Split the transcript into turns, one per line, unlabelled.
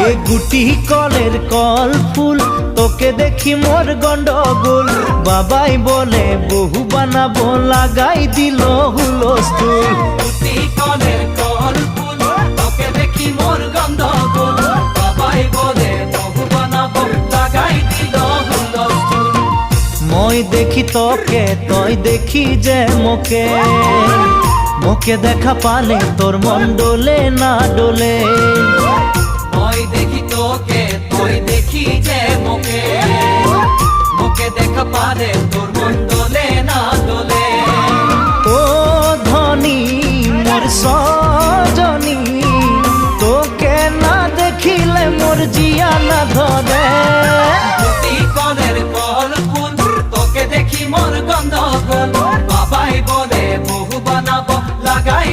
এ গুটি কলের কল ফুল তোকে দেখি মোর গন্ডগোল বাবাই বলে বহু বানাবো লাগাই দিল হুলস্থুল
গুটি কলের কল ফুল তোকে দেখি মোর গন্ডগোল বাবাই বলে বহু বানাবো লাগাই দিল হুলস্থুল
মই দেখি তোকে তই দেখি যে মোকে মোকে দেখা পালে তোর মন ডোলে না ডোলে
মই দেখি তোকে তুই দেখি যে মোকে মোকে দেখা পারে তোর মন দোলে না দোলে
ও ধনী মোর সজনী তোকে না দেখিলে মোর জিয়া না ধরে
গুটি কলের কল ফুল তোকে দেখি মোর গন্ধ গোল বাবাই বলে বহু বানাবো লাগাই